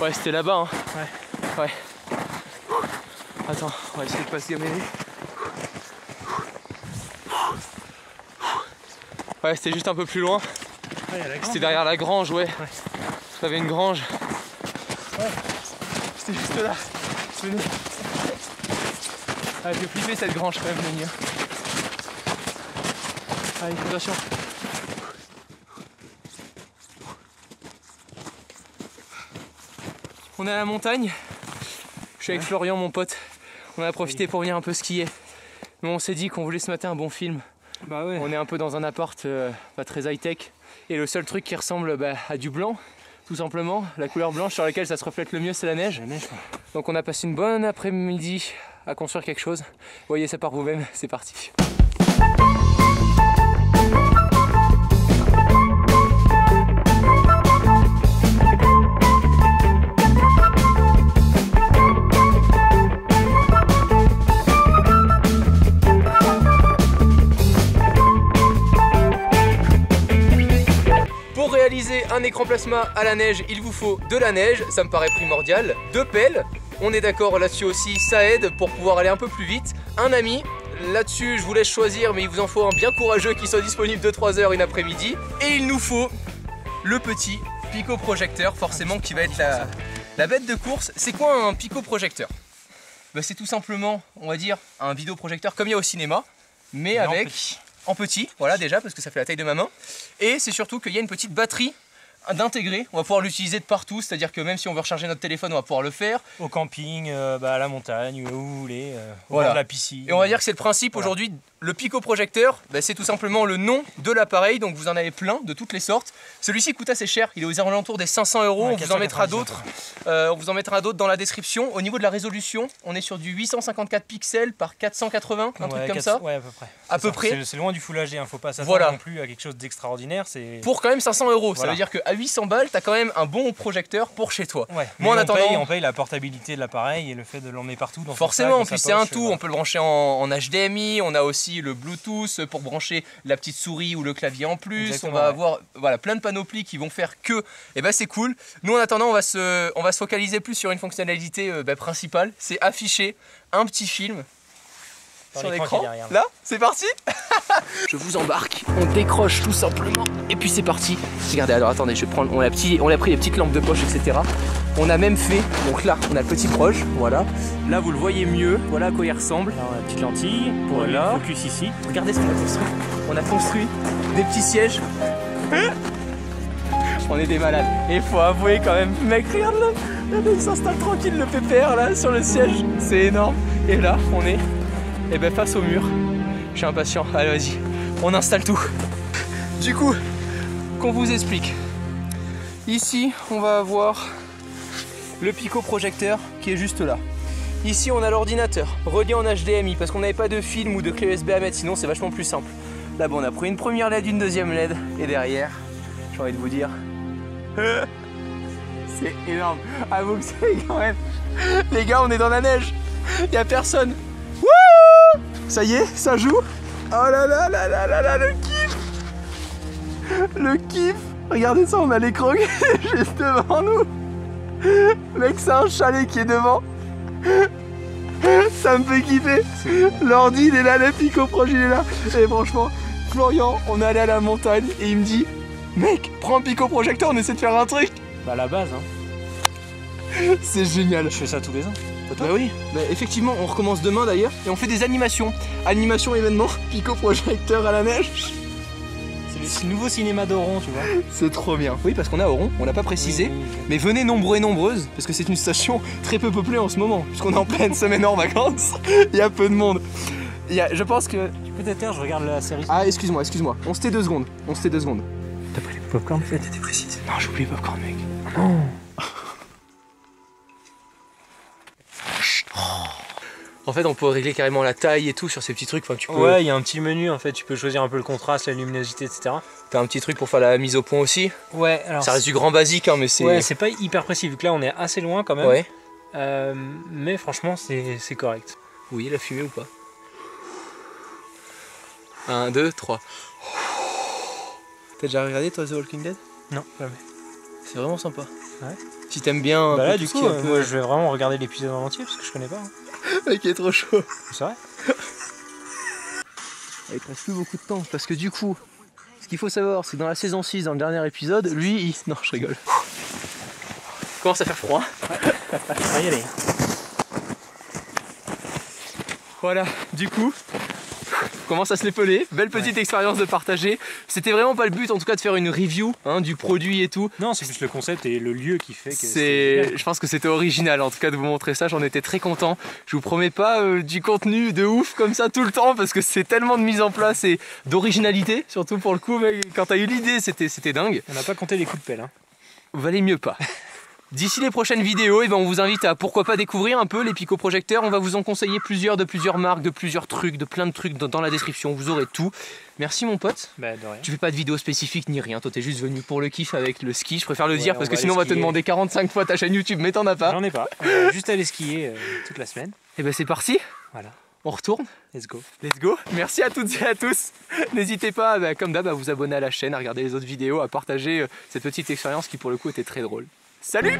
Ouais, c'était là-bas, hein. Ouais. Ouais. Attends, on va essayer de pas se gamer. Ouais, c'était juste un peu plus loin. Ouais, C'était derrière la grange, ouais. Il y avait une grange. Ouais. C'était juste là. Venez. Ah, j'ai flippé cette grange quand même, les gars. Allez, attention. On est à la montagne. Je suis avec Florian, mon pote. On a profité pour venir un peu skier. Mais on s'est dit qu'on voulait se mater un bon film. Bah ouais. On est un peu dans un appart pas très high-tech. Et le seul truc qui ressemble à du blanc, tout simplement, la couleur blanche sur laquelle ça se reflète le mieux, c'est la neige. Donc on a passé une bonne après-midi à construire quelque chose. Voyez ça par vous-même, c'est parti. Pour réaliser un écran plasma à la neige, il vous faut de la neige, ça me paraît primordial, 2 pelles, on est d'accord là-dessus aussi, ça aide pour pouvoir aller un peu plus vite, un ami, là-dessus je vous laisse choisir mais il vous en faut un bien courageux qui soit disponible de 3 heures une après-midi, et il nous faut le petit picoprojecteur forcément qui va être la bête de course. C'est quoi un picoprojecteur? Bah, c'est tout simplement, on va dire, un vidéoprojecteur comme il y a au cinéma, mais avec... En petit, voilà déjà parce que ça fait la taille de ma main. Et c'est surtout qu'il y a une petite batterie d'intégrer. On va pouvoir l'utiliser de partout, c'est-à-dire que même si on veut recharger notre téléphone, on va pouvoir le faire. Au camping, à la montagne, où vous voulez, au Voilà. bord de la piscine. Et on va dire que c'est le principe Voilà. aujourd'hui. Le picoprojecteur, bah, c'est tout simplement le nom de l'appareil, donc vous en avez plein de toutes les sortes. Celui-ci coûte assez cher, il est aux alentours des 500 €. Ouais, on vous en mettra 499. d'autres. On vous en mettra d'autres dans la description. Au niveau de la résolution, on est sur du 854 pixels par 480, un truc comme ça. Ouais, à peu près. À peu près. C'est loin du Full HD, faut pas s'attendre Voilà. non plus à quelque chose d'extraordinaire. Pour quand même 500 €, ça Voilà. veut dire qu'à 800 balles, t'as quand même un bon projecteur pour chez toi. Ouais. Moi, en Mais attendant, on paye la portabilité de l'appareil et le fait de l'emmener partout. Dans son forcément, sac, puis dans sa c'est un poche, tout, voilà. on peut le brancher en HDMI, on a aussi le Bluetooth pour brancher la petite souris ou le clavier en plus. Exactement, on va ouais. avoir voilà, plein de panoplies qui vont faire que, et ben c'est cool. Nous en attendant, on va se focaliser plus sur une fonctionnalité principale, c'est afficher un petit film Dans sur l'écran l'écran. qui est derrière. Là, c'est parti. Je vous embarque, on décroche tout simplement et puis c'est parti. Regardez, alors attendez, on a pris les petites lampes de poche, etc. On a même fait, donc là on a le petit proche, voilà. Là vous le voyez mieux, voilà à quoi il ressemble. Là, on a la petite lentille, Voilà. le focus ici. Regardez ce qu'on a construit. On a construit des petits sièges. On est des malades. Et il faut avouer quand même, mec, regarde là. Regardez, il s'installe tranquille le pépère là sur le siège. C'est énorme. Et là, on est face au mur. Je suis impatient. Allez, vas-y. On installe tout. Du coup, qu'on vous explique. Ici, on va avoir le picoprojecteur qui est juste là. Ici, on a l'ordinateur relié en HDMI parce qu'on n'avait pas de film ou de clé USB à mettre, sinon c'est vachement plus simple. Là, bon, on a pris une première LED, une deuxième LED, et derrière, j'ai envie de vous dire, c'est énorme. Avoue que c'est quand même. Les gars, on est dans la neige. Il n'y a personne. Wouh! Ça y est, ça joue. Oh là là là là là là, le kiff. Le kiff. Regardez ça, on a l'écran juste devant nous. Mec, c'est un chalet qui est devant. Ça me fait kiffer. L'ordi il est là, le picoproj il est là. Et franchement, Florian, on est allé à la montagne et il me dit, mec, prends un picoprojecteur, on essaie de faire un truc. Bah, à la base, C'est génial. je fais ça tous les ans. Bah oui, bah effectivement, on recommence demain d'ailleurs et on fait des animations. Animation événement, picoprojecteur à la neige. C'est le nouveau cinéma d'Oron, tu vois. C'est trop bien. Oui, parce qu'on est à Oron, on l'a pas précisé. Oui, oui, oui. Mais venez nombreux et nombreuses, parce que c'est une station très peu peuplée en ce moment, puisqu'on est en pleine semaine en vacances. Il y a peu de monde. Je pense que... Tu peux t'éteindre, je regarde la série. Ah, excuse-moi. On se tait 2 secondes. T'as pris les popcorn fait? T'étais précise. Non, j'ai oublié le popcorn, mec. En fait, on peut régler carrément la taille et tout sur ces petits trucs. Enfin, tu peux... Ouais, il y a un petit menu en fait, tu peux choisir un peu le contraste, la luminosité, etc. T'as un petit truc pour faire la mise au point aussi. Ouais, alors. Ça reste du grand basique, hein, mais c'est... Ouais, c'est pas hyper précis, vu que là on est assez loin quand même. Ouais. Mais franchement, c'est correct. Vous voyez la fumée ou pas? 1, 2, 3. T'as déjà regardé toi The Walking Dead? Non, jamais. C'est vraiment sympa. Ouais. Si t'aimes bien. Bah là, tout du ce coup, qui est un peu- moi, je vais vraiment regarder l'épisode en entier parce que je connais pas. Mec, il est trop chaud. C'est vrai? Il te reste plus beaucoup de temps parce que du coup, ce qu'il faut savoir, c'est que dans la saison 6, dans le dernier épisode, lui, il... Non, je rigole. Commence à faire froid. On va y aller. Voilà, du coup, commence à se l'épeler. Belle petite expérience de partager. C'était vraiment pas le but, en tout cas, de faire une review du produit et tout. Non, c'est plus le concept et le lieu qui fait que Je pense que c'était original, en tout cas, de vous montrer ça. J'en étais très content. Je vous promets pas du contenu de ouf comme ça tout le temps parce que c'est tellement de mise en place et d'originalité, surtout pour le coup. Mec, quand t'as eu l'idée, c'était dingue. On n'a pas compté les coups de pelle. Hein. Valait mieux pas. D'ici les prochaines vidéos, on vous invite à pourquoi pas découvrir un peu les picoprojecteurs. On va vous en conseiller plusieurs, de plusieurs marques, de plusieurs trucs, de plein de trucs dans la description. Vous aurez tout. Merci mon pote. Bah de rien. Tu fais pas de vidéo spécifique ni rien. Toi t'es juste venu pour le kiff avec le ski. Je préfère le dire parce que va sinon on va aller te skier. demander 45 fois ta chaîne YouTube, mais t'en as pas. J'en ai pas. On va juste aller skier toute la semaine. Et ben c'est parti. Voilà. On retourne. Let's go. Let's go. Merci à toutes et à tous. N'hésitez pas, comme d'hab, à vous abonner à la chaîne, à regarder les autres vidéos, à partager cette petite expérience qui pour le coup était très drôle. Salut!